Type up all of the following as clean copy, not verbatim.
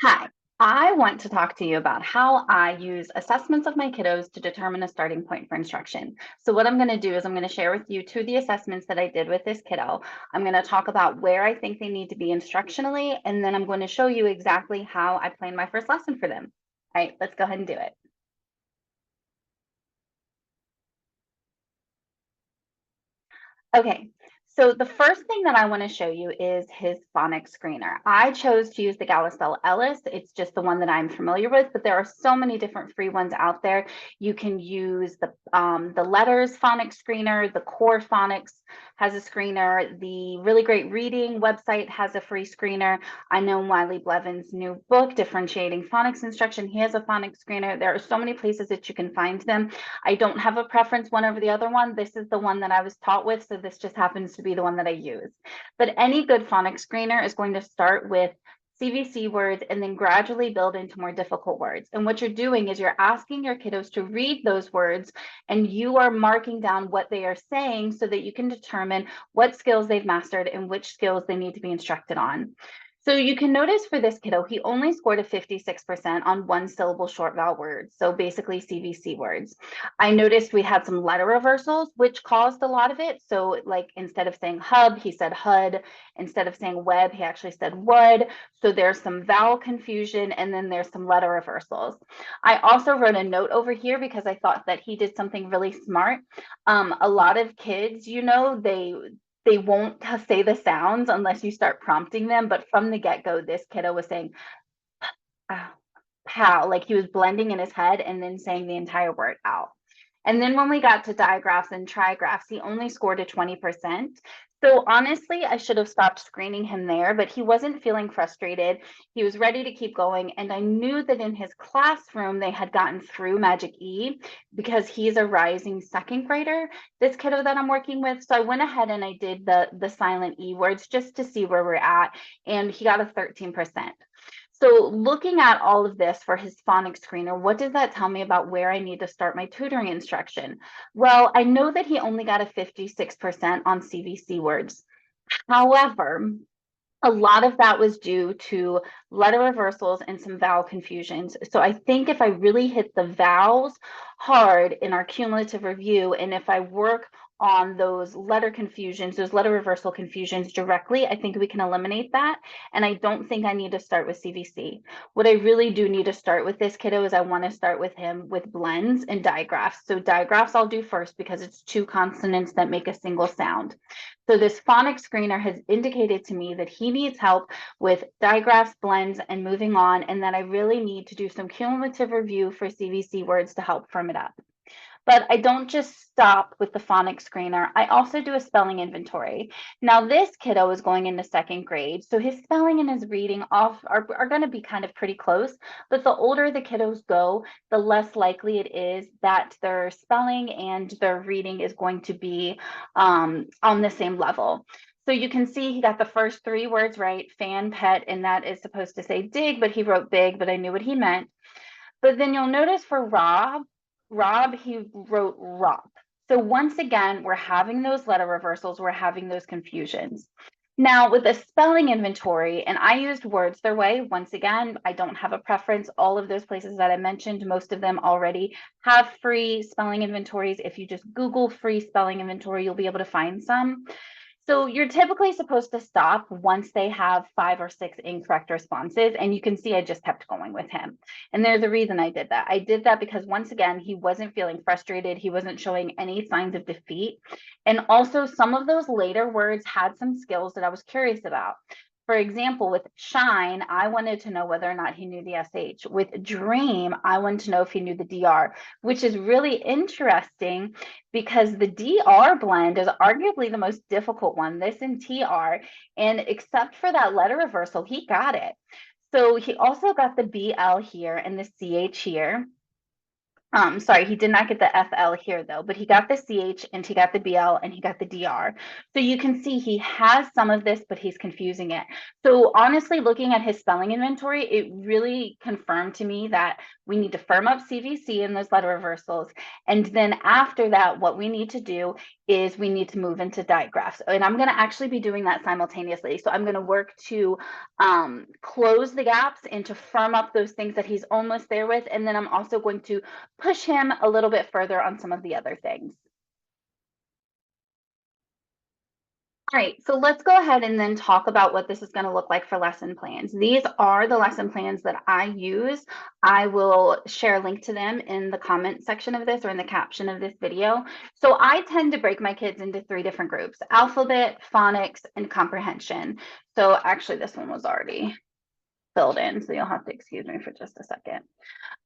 Hi, I want to talk to you about how I use assessments of my kiddos to determine a starting point for instruction. So what I'm going to do is I'm going to share with you two of the assessments that I did with this kiddo. I'm going to talk about where I think they need to be instructionally, and then I'm going to show you exactly how I planned my first lesson for them. All right, let's go ahead and do it. Okay, so the first thing that I want to show you is his phonics screener. I chose to use the Gallistel-Ellis. It's just the one that I'm familiar with, but there are so many different free ones out there. You can use the LETRS phonics screener, the Core Phonics has a screener, the Really Great Reading website has a free screener. I know Wiley Blevin's new book, Differentiating Phonics Instruction, he has a phonics screener. There are so many places that you can find them. I don't have a preference one over the other one. This is the one that I was taught with, so this just happens to be the one that I use. But any good phonics screener is going to start with CVC words and then gradually build into more difficult words. And what you're doing is you're asking your kiddos to read those words and you are marking down what they are saying so that you can determine what skills they've mastered and which skills they need to be instructed on. So you can notice for this kiddo, he only scored a 56% on one syllable short vowel words. So basically CVC words. I noticed we had some letter reversals, which caused a lot of it. So like instead of saying hub, he said HUD. Instead of saying web, he actually said would. So there's some vowel confusion and then there's some letter reversals. I also wrote a note over here because I thought that he did something really smart. A lot of kids, they won't say the sounds unless you start prompting them. But from the get-go, this kiddo was saying pow, like he was blending in his head and then saying the entire word out. And then when we got to digraphs and trigraphs, he only scored a 20%. So honestly, I should have stopped screening him there, but he wasn't feeling frustrated. He was ready to keep going. And I knew that in his classroom, they had gotten through Magic E because he's a rising second grader, this kiddo that I'm working with. So I went ahead and I did the silent E words just to see where we're at. And he got a 13%. So looking at all of this for his phonics screener, what does that tell me about where I need to start my tutoring instruction? Well, I know that he only got a 56% on CVC words. However, a lot of that was due to letter reversals and some vowel confusions. So I think if I really hit the vowels hard in our cumulative review, and if I work on those letter confusions, those letter reversal confusions directly, I think we can eliminate that. And I don't think I need to start with CVC. What I really do need to start with this kiddo is I want to start with him with blends and digraphs. So digraphs I'll do first because it's two consonants that make a single sound. So this phonics screener has indicated to me that he needs help with digraphs, blends, and moving on, and that I really need to do some cumulative review for CVC words to help firm it up. But I don't just stop with the phonics screener. I also do a spelling inventory. Now, this kiddo is going into second grade, so his spelling and his reading are going to be kind of pretty close. But the older the kiddos go, the less likely it is that their spelling and their reading is going to be on the same level. So you can see he got the first three words right, fan, pet, and that is supposed to say dig, but he wrote big, but I knew what he meant. But then you'll notice for Rob, he wrote Rob. So once again, we're having those letter reversals, we're having those confusions. Now with a spelling inventory, and I used words their way, once again, I don't have a preference. All of those places that I mentioned, most of them already have free spelling inventories. If you just Google free spelling inventory, you'll be able to find some. So you're typically supposed to stop once they have 5 or 6 incorrect responses. And you can see I just kept going with him. And there's a reason I did that. I did that because once again, he wasn't feeling frustrated. He wasn't showing any signs of defeat. And also some of those later words had some skills that I was curious about. For example, with shine, I wanted to know whether or not he knew the SH. With dream, I wanted to know if he knew the DR, which is really interesting because the DR blend is arguably the most difficult one, this and TR. And except for that letter reversal, he got it. So he also got the BL here and the CH here. Sorry, he did not get the FL here though, but he got the CH and he got the BL and he got the DR. So you can see he has some of this, but he's confusing it. So honestly, looking at his spelling inventory, it really confirmed to me that we need to firm up CVC in those letter reversals. And then after that, what we need to do is we need to move into digraphs. And I'm going to actually be doing that simultaneously. So I'm going to work to close the gaps and to firm up those things that he's almost there with. And then I'm also going to push him a little bit further on some of the other things. All right, so let's go ahead and then talk about what this is going to look like for lesson plans. These are the lesson plans that I use. I will share a link to them in the comment section of this or in the caption of this video. So I tend to break my kids into 3 different groups: alphabet, phonics, and comprehension. So actually this one was already filled in, so you'll have to excuse me for just a second.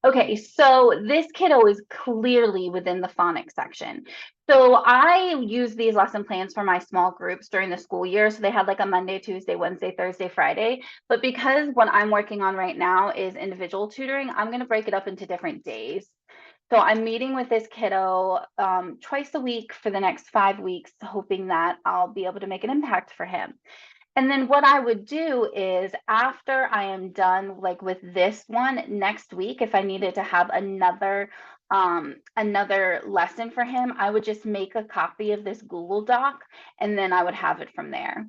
Okay, so this kiddo is clearly within the phonics section. So I use these lesson plans for my small groups during the school year. So they had like a Monday, Tuesday, Wednesday, Thursday, Friday. But because what I'm working on right now is individual tutoring, I'm going to break it up into different days. So I'm meeting with this kiddo twice a week for the next 5 weeks, hoping that I'll be able to make an impact for him. And then what I would do is after I am done like with this one next week, if I needed to have another lesson for him, I would just make a copy of this Google Doc and then I would have it from there.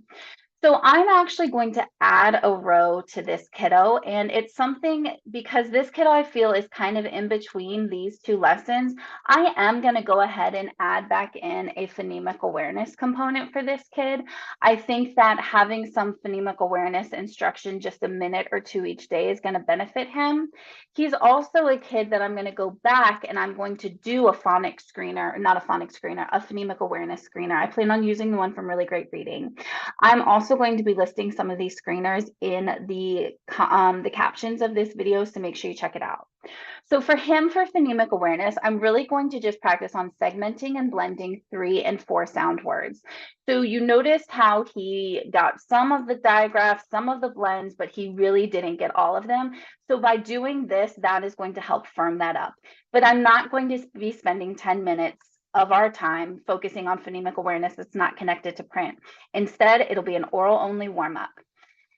So I'm actually going to add a row to this kiddo, and it's something because this kiddo I feel is kind of in between these 2 lessons. I am going to go ahead and add back in a phonemic awareness component for this kid. I think that having some phonemic awareness instruction just a minute or 2 each day is going to benefit him. He's also a kid that I'm going to go back and I'm going to do a phonics screener, not a phonics screener, a phonemic awareness screener. I plan on using the one from Really Great Reading. I'm also going to be listing some of these screeners in the captions of this video, so make sure you check it out. So for him, for phonemic awareness, I'm really going to just practice on segmenting and blending 3 and 4 sound words. So you noticed how he got some of the digraphs, some of the blends, but he really didn't get all of them. So by doing this, that is going to help firm that up. But I'm not going to be spending 10 minutes of our time focusing on phonemic awareness that's not connected to print. Instead, it'll be an oral only warm up.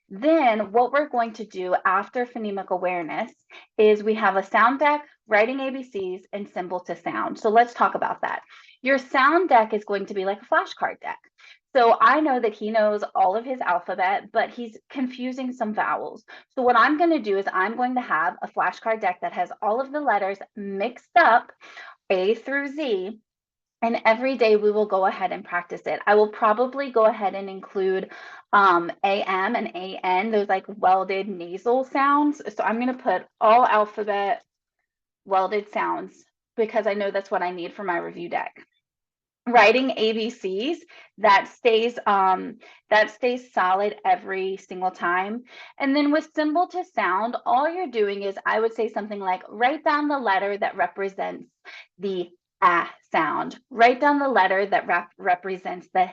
Then what we're going to do after phonemic awareness is we have a sound deck, writing ABCs, and symbol to sound. So let's talk about that. Your sound deck is going to be like a flashcard deck. So I know that he knows all of his alphabet, but he's confusing some vowels. So what I'm going to do is I'm going to have a flashcard deck that has all of the letters mixed up, A through Z, and every day we will go ahead and practice it. I will probably go ahead and include AM and AN, those like welded nasal sounds. So I'm going to put all alphabet welded sounds because I know that's what I need for my review deck. Writing ABCs, that stays solid every single time. And then with symbol to sound, all you're doing is I would say something like write down the letter that represents the sound. Write down the letter that represents the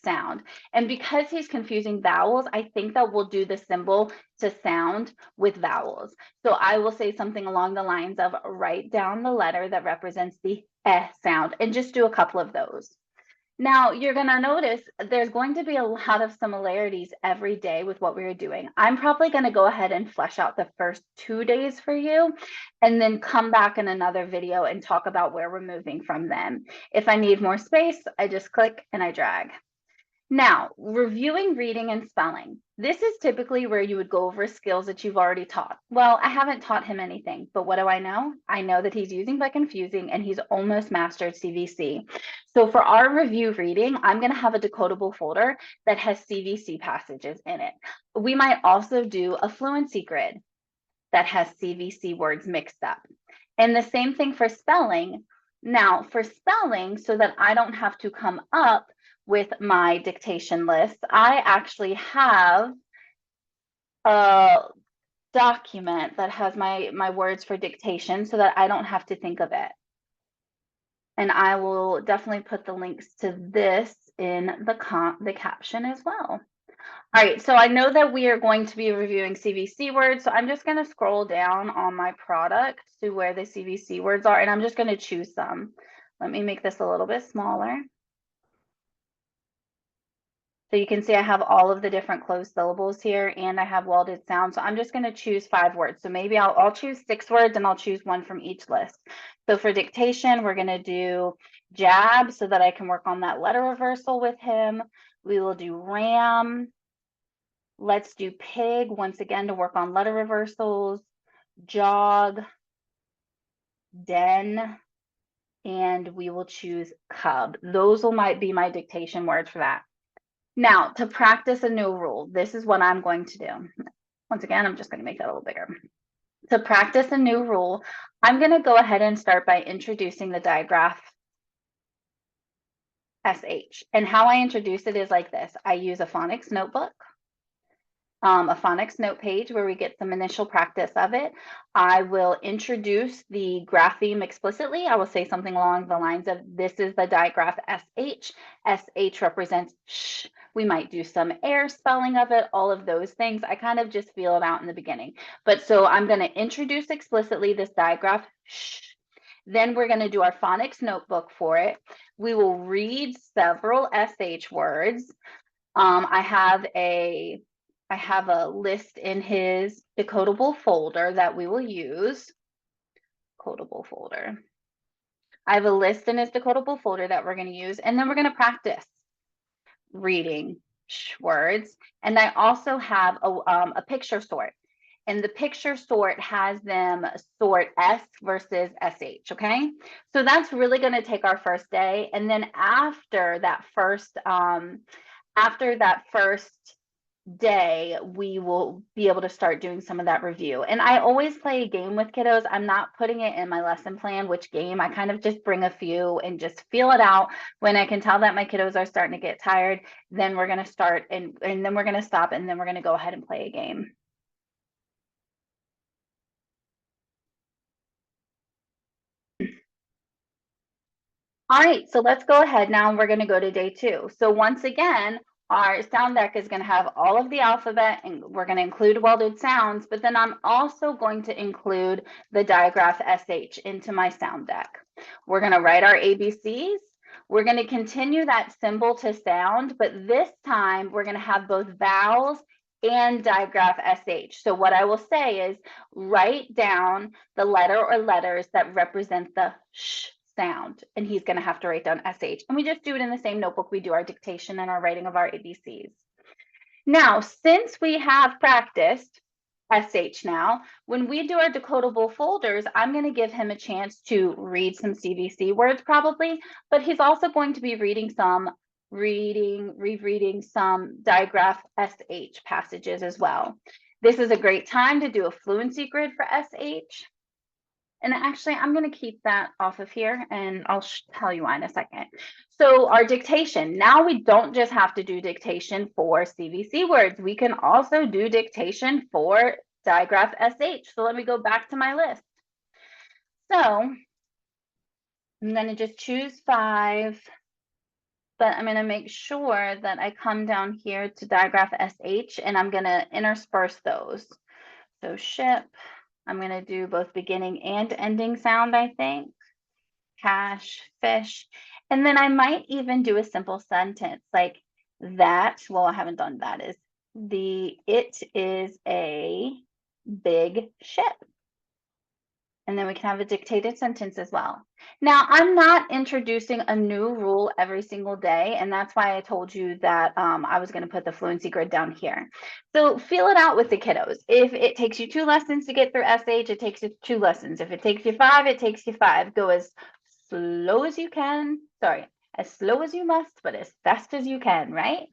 sound. And because he's confusing vowels, I think that we'll do the symbol to sound with vowels. So I will say something along the lines of write down the letter that represents the sound and just do a couple of those. Now, you're going to notice there's going to be a lot of similarities every day with what we were doing. I'm probably going to go ahead and flesh out the first 2 days for you and then come back in another video and talk about where we're moving from them. If I need more space, I just click and I drag. Now, reviewing reading and spelling. This is typically where you would go over skills that you've already taught. Well, I haven't taught him anything, but what do I know? I know that he's using but confusing and he's almost mastered CVC. So for our review reading, I'm going to have a decodable folder that has CVC passages in it. We might also do a fluency grid that has CVC words mixed up. And the same thing for spelling. Now, for spelling, so that I don't have to come up with my dictation list, I actually have a document that has my words for dictation so that I don't have to think of it. And I will definitely put the links to this in the caption as well. All right, so I know that we are going to be reviewing CVC words, so I'm just going to scroll down on my product to where the CVC words are, and I'm just going to choose some. Let me make this a little bit smaller. So you can see I have all of the different closed syllables here, and I have welded sounds. So I'm just going to choose 5 words. So maybe I'll choose 6 words, and I'll choose one from each list. So for dictation, we're going to do jab so that I can work on that letter reversal with him. We will do ram. Let's do pig once again to work on letter reversals, jog, den, and we will choose cub. Those might be my dictation words for that. Now, to practice a new rule, this is what I'm going to do. Once again, I'm just going to make that a little bigger. To practice a new rule, I'm going to go ahead and start by introducing the digraph SH. And how I introduce it is like this. I use a phonics notebook, a phonics note page where we get some initial practice of it. I will introduce the grapheme explicitly. I will say something along the lines of, this is the digraph SH. SH represents sh. We might do some air spelling of it, all of those things. I kind of just feel it out in the beginning. But so I'm going to introduce explicitly this digraph sh. Then we're going to do our phonics notebook for it. We will read several SH words. I have a list in his decodable folder that we will use. Decodable folder. I have a list in his decodable folder that we're going to use, and then we're going to practice reading words. And I also have a picture sort. And the picture sort has them sort S versus SH, okay? So that's really going to take our first day. And then after that first day, we will be able to start doing some of that review. And I always play a game with kiddos. I'm not putting it in my lesson plan, which game. I kind of just bring a few and just feel it out. When I can tell that my kiddos are starting to get tired, then we're going to start and then we're going to stop, and then we're going to go ahead and play a game. All right, so let's go ahead now, and we're going to go to day 2. So once again, our sound deck is going to have all of the alphabet, and we're going to include welded sounds, but then I'm also going to include the digraph SH into my sound deck. We're going to write our ABCs. We're going to continue that symbol to sound, but this time we're going to have both vowels and digraph SH. So what I will say is write down the letter or letters that represent the sh sound, and he's going to have to write down SH. And we just do it in the same notebook we do our dictation and our writing of our ABCs. Now, since we have practiced SH now, when we do our decodable folders, I'm going to give him a chance to read some CVC words probably, but he's also going to be reading some rereading some digraph SH passages as well. This is a great time to do a fluency grid for SH. And actually, I'm going to keep that off of here, and I'll tell you why in a second. So our dictation, now we don't just have to do dictation for CVC words. We can also do dictation for digraph SH. So let me go back to my list. So I'm going to just choose 5, but I'm going to make sure that I come down here to digraph SH, and I'm going to intersperse those. So ship. I'm going to do both beginning and ending sound, I think. Cash, fish. And then I might even do a simple sentence like that. Well, I haven't done that. It is a big ship. And then we can have a dictated sentence as well. Now, I'm not introducing a new rule every single day, and that's why I told you that I was going to put the fluency grid down here. So feel it out with the kiddos. If it takes you 2 lessons to get through SH, it takes you 2 lessons. If it takes you 5, it takes you 5. Go as slow as you can. Sorry, as slow as you must, but as fast as you can, right?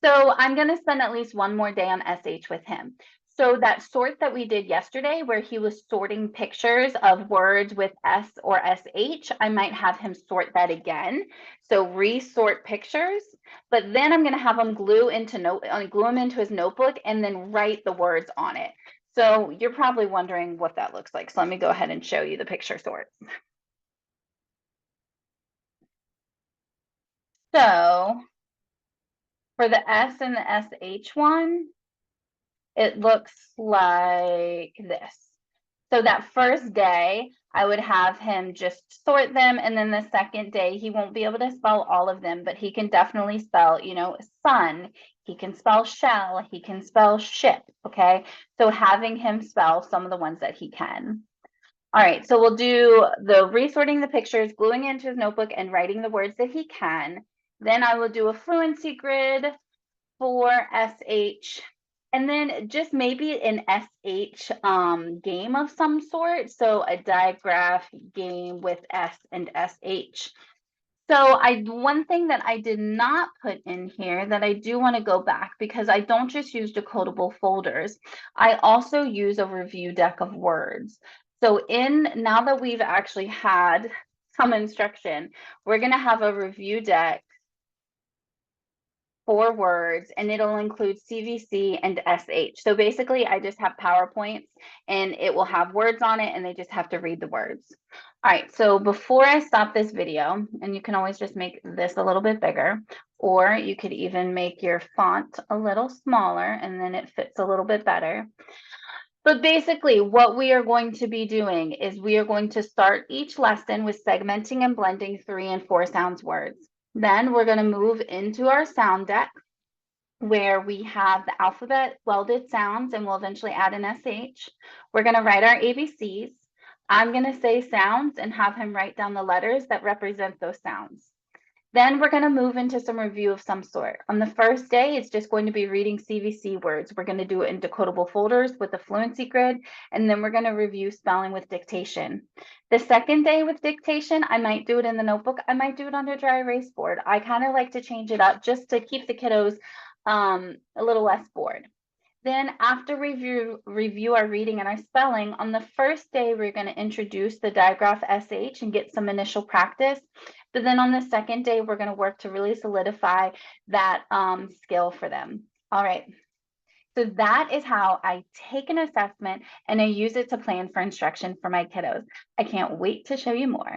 So I'm going to spend at least one more day on SH with him. So that sort that we did yesterday, where he was sorting pictures of words with S or SH, I might have him sort that again. So resort pictures, but then I'm going to have him glue them into his notebook and then write the words on it. So you're probably wondering what that looks like. So let me go ahead and show you the picture sorts. So for the S and the SH one, it looks like this. So that first day, I would have him just sort them. And then the second day, he won't be able to spell all of them, but he can definitely spell, you know, sun. He can spell shell. He can spell ship. Okay. So having him spell some of the ones that he can. All right. So we'll do the resorting the pictures, gluing into his notebook, and writing the words that he can. Then I will do a fluency grid for SH, and then just maybe an SH game of some sort. So a digraph game with S and SH. So one thing that I did not put in here that I do want to go back, because I don't just use decodable folders. I also use a review deck of words. So now that we've actually had some instruction, we're going to have a review deck for words, and it'll include CVC and SH. So basically I just have PowerPoints and it will have words on it and they just have to read the words. All right, so before I stop this video, and you can always just make this a little bit bigger, or you could even make your font a little smaller and then it fits a little bit better. But basically what we are going to be doing is we are going to start each lesson with segmenting and blending 3 and 4 sounds words. Then we're going to move into our sound deck where we have the alphabet welded sounds, and we'll eventually add an SH. We're going to write our ABCs. I'm going to say sounds and have him write down the letters that represent those sounds. Then we're going to move into some review of some sort. On the first day, it's just going to be reading CVC words. We're going to do it in decodable folders with the fluency grid, and then we're going to review spelling with dictation. The second day with dictation, I might do it in the notebook. I might do it on a dry erase board. I kind of like to change it up just to keep the kiddos a little less bored. Then after review our reading and our spelling, on the first day, we're going to introduce the digraph SH and get some initial practice. But then on the second day, we're going to work to really solidify that skill for them. All right. So that is how I take an assessment and I use it to plan for instruction for my kiddos. I can't wait to show you more.